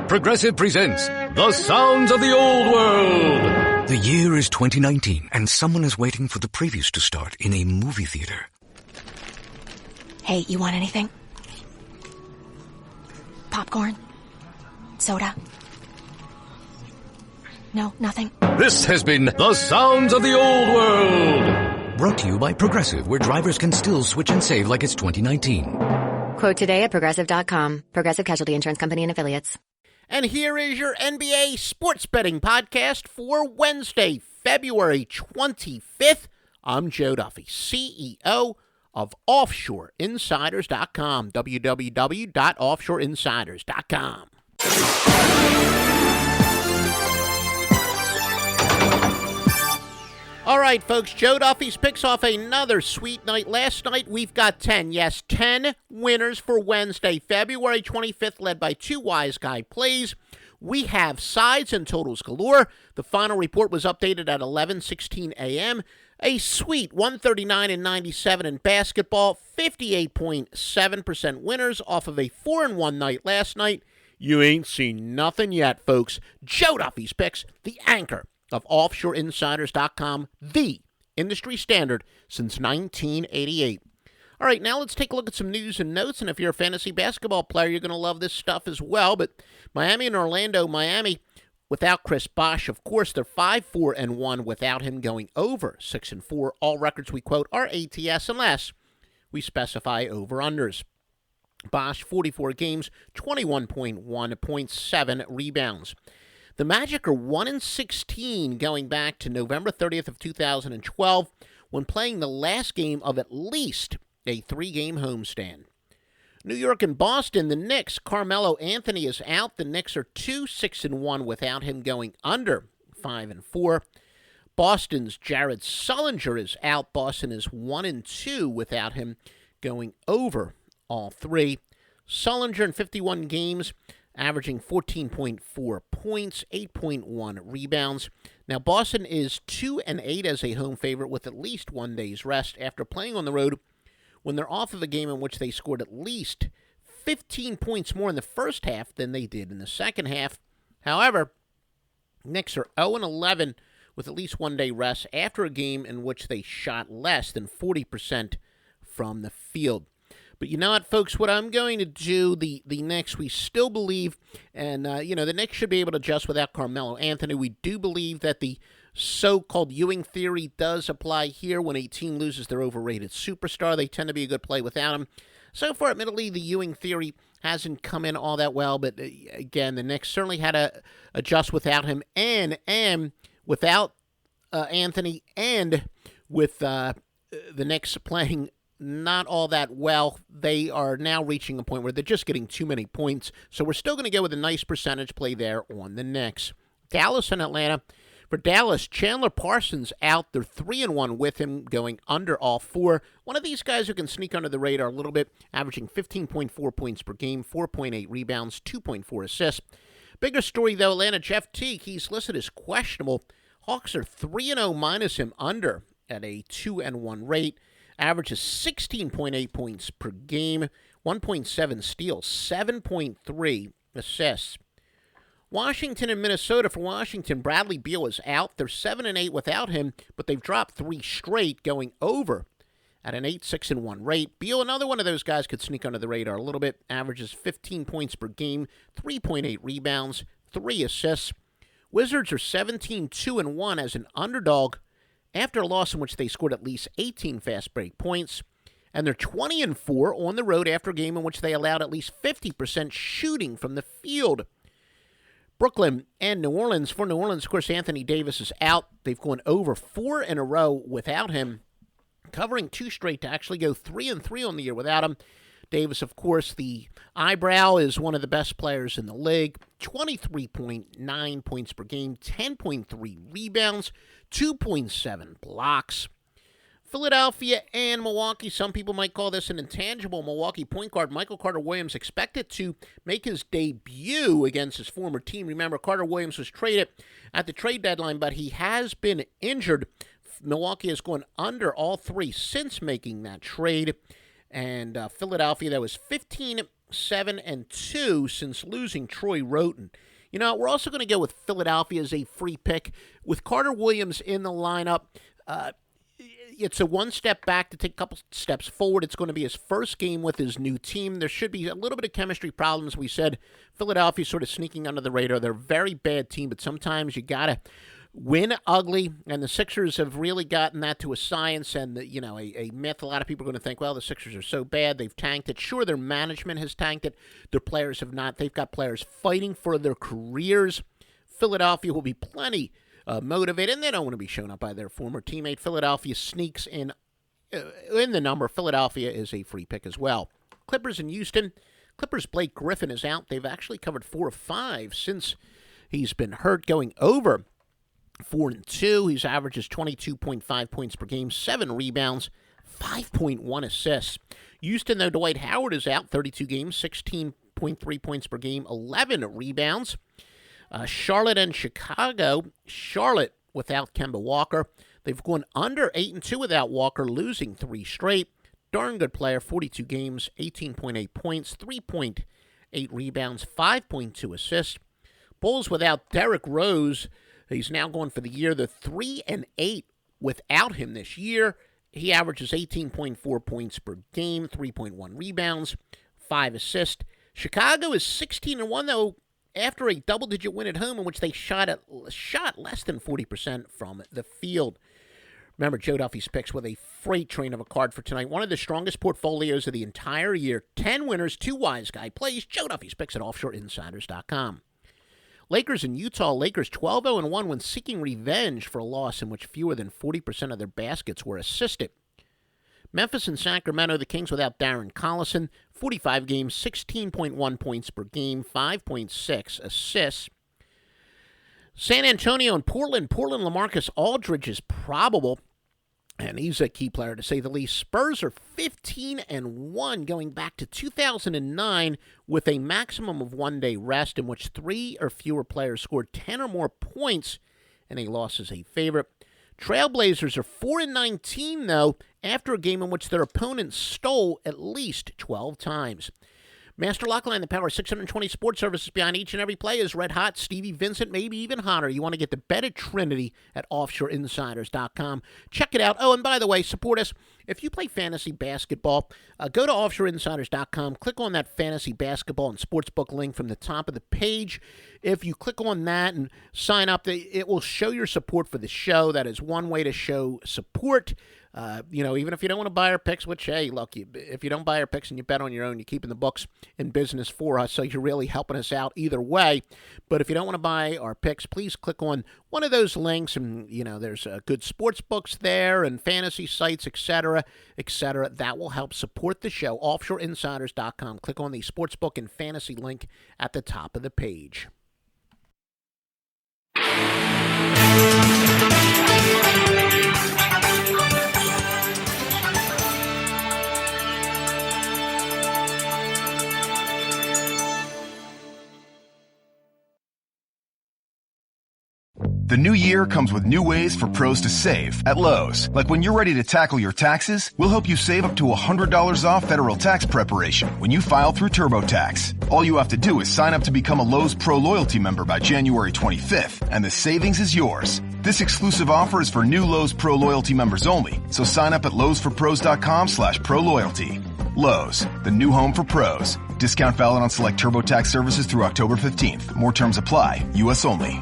Progressive presents The Sounds of the Old World. The year is 2019, and someone is waiting for the previews to start in a movie theater. Hey, you want anything? Popcorn? Soda? No, nothing? This has been The Sounds of the Old World. Brought to you by Progressive, where drivers can still switch and save like it's 2019. Quote today at Progressive.com. Progressive Casualty Insurance Company and Affiliates. And here is your NBA sports betting podcast for Wednesday, February 25th. I'm Joe Duffy, CEO of OffshoreInsiders.com, www.offshoreinsiders.com. All right, folks, Joe Duffy's picks off another sweet night. Last night, we've got 10 winners for Wednesday, February 25th, led by two wise guy plays. We have sides and totals galore. The final report was updated at 11:16 a.m. A sweet 139-97 in basketball, 58.7% winners off of a 4-1 night last night. You ain't seen nothing yet, folks. Joe Duffy's picks, the anchor of OffshoreInsiders.com, the industry standard since 1988. All right, now let's take a look at some news and notes, and if you're a fantasy basketball player, you're going to love this stuff as well. But Miami and Orlando, Miami, without Chris Bosh, of course, they're 5-4-1 without him going over 6-4. All records we quote are ATS unless we specify over-unders. Bosh, 44 games, 21.1 points, 7 rebounds. The Magic are 1-16 going back to November 30th of 2012 when playing the last game of at least a 3-game homestand. New York and Boston, the Knicks, Carmelo Anthony is out. The Knicks are 2-6-1 without him going under 5-4. Boston's Jared Sullinger is out. Boston is 1-2 without him going over all three. Sullinger in 51 games, averaging 14.4 points, 8.1 rebounds. Now, Boston is 2-8 as a home favorite with at least 1 day's rest after playing on the road when they're off of a game in which they scored at least 15 points more in the first half than they did in the second half. However, Knicks are 0-11 with at least 1 day rest after a game in which they shot less than 40% from the field. But you know what, folks, what I'm going to do, the Knicks, we still believe, and, the Knicks should be able to adjust without Carmelo Anthony. We do believe that the so-called Ewing theory does apply here. When a team loses their overrated superstar, they tend to be a good play without him. So far, admittedly, the Ewing theory hasn't come in all that well, but again, the Knicks certainly had to adjust without him and without Anthony, and with the Knicks playing not all that well. They are now reaching a point where they're just getting too many points. So we're still going to go with a nice percentage play there on the Knicks. Dallas and Atlanta. For Dallas, Chandler Parsons out. They're 3-1 with him going under all four. One of these guys who can sneak under the radar a little bit, averaging 15.4 points per game, 4.8 rebounds, 2.4 assists. Bigger story, though, Atlanta, Jeff Teague, he's listed as questionable. Hawks are 3-0 minus him under at a 2-1 rate. Averages 16.8 points per game, 1.7 steals, 7.3 assists. Washington and Minnesota. For Washington, Bradley Beal is out. They're 7-8 without him, but they've dropped 3 straight, going over at an 8-6-1 rate. Beal, another one of those guys, could sneak under the radar a little bit. Averages 15 points per game, 3.8 rebounds, 3 assists. Wizards are 17-2-1 as an underdog after a loss in which they scored at least 18 fast break points. And they're 20-4 on the road after a game in which they allowed at least 50% shooting from the field. Brooklyn and New Orleans. For New Orleans, of course, Anthony Davis is out. They've gone over 4 in a row without him, covering 2 straight to actually go 3-3 on the year without him. Davis, of course, the eyebrow, is one of the best players in the league. 23.9 points per game, 10.3 rebounds, 2.7 blocks. Philadelphia and Milwaukee. Some people might call this an intangible. Milwaukee point guard Michael Carter-Williams expected to make his debut against his former team. Remember, Carter-Williams was traded at the trade deadline, but he has been injured. Milwaukee has gone under all 3 since making that trade. And Philadelphia, that was 15 7-2 since losing Troy Roten. You know, we're also going to go with Philadelphia as a free pick. With Carter Williams in the lineup, it's a one step back to take a couple steps forward. It's going to be his first game with his new team. There should be a little bit of chemistry problems. We said Philadelphia sort of sneaking under the radar. They're a very bad team, but sometimes you got to win ugly, and the Sixers have really gotten that to a science and, a myth. A lot of people are going to think, well, the Sixers are so bad, they've tanked it. Sure, their management has tanked it. Their players have not. They've got players fighting for their careers. Philadelphia will be plenty motivated, and they don't want to be shown up by their former teammate. Philadelphia sneaks in the number. Philadelphia is a free pick as well. Clippers in Houston. Clippers' Blake Griffin is out. They've actually covered 4 of 5 since he's been hurt, going over 4-2. His average is 22.5 points per game, 7 rebounds, 5.1 assists. Houston, though, Dwight Howard is out, 32 games, 16.3 points per game, 11 rebounds. Charlotte and Chicago. Charlotte without Kemba Walker. They've gone under 8-2 without Walker, losing 3 straight. Darn good player, 42 games, 18.8 points, 3.8 rebounds, 5.2 assists. Bulls without Derrick Rose. He's now going for the year. They're 3-8 without him this year. He averages 18.4 points per game, 3.1 rebounds, 5 assists. Chicago is 16-1, though, after a double-digit win at home in which they shot less than 40% from the field. Remember, Joe Duffy's picks with a freight train of a card for tonight. One of the strongest portfolios of the entire year. 10 winners, 2 wise guy plays. Joe Duffy's picks at offshoreinsiders.com. Lakers in Utah. Lakers 12-0-1 when seeking revenge for a loss in which fewer than 40% of their baskets were assisted. Memphis and Sacramento, the Kings without Darren Collison. 45 games, 16.1 points per game, 5.6 assists. San Antonio and Portland. Portland, LaMarcus Aldridge is probable, and he's a key player to say the least. Spurs are 15-1 going back to 2009 with a maximum of 1-day rest in which 3 or fewer players scored 10 or more points, and a loss is a favorite. Trailblazers are 4-19, though, after a game in which their opponents stole at least 12 times. Master Lockline, the Power 620 sports services behind each and every play is red hot. Stevie Vincent, maybe even hotter. You want to get the bet at Trinity at offshoreinsiders.com. Check it out. Oh, and by the way, support us. If you play fantasy basketball, go to offshoreinsiders.com. Click on that fantasy basketball and sportsbook link from the top of the page. If you click on that and sign up, it will show your support for the show. That is one way to show support. Even if you don't want to buy our picks, which, hey, look, if you don't buy our picks and you bet on your own, you're keeping the books in business for us, so you're really helping us out either way. But if you don't want to buy our picks, please click on one of those links, and, there's good sports books there and fantasy sites, etc., etc. That will help support the show. Offshoreinsiders.com. Click on the sportsbook and fantasy link at the top of the page. The new year comes with new ways for pros to save at Lowe's. Like when you're ready to tackle your taxes, we'll help you save up to $100 off federal tax preparation when you file through TurboTax. All you have to do is sign up to become a Lowe's Pro Loyalty member by January 25th, and the savings is yours. This exclusive offer is for new Lowe's Pro Loyalty members only, so sign up at lowesforpros.com/pro-loyalty. Lowe's, the new home for pros. Discount valid on select TurboTax services through October 15th. More terms apply. U.S. only.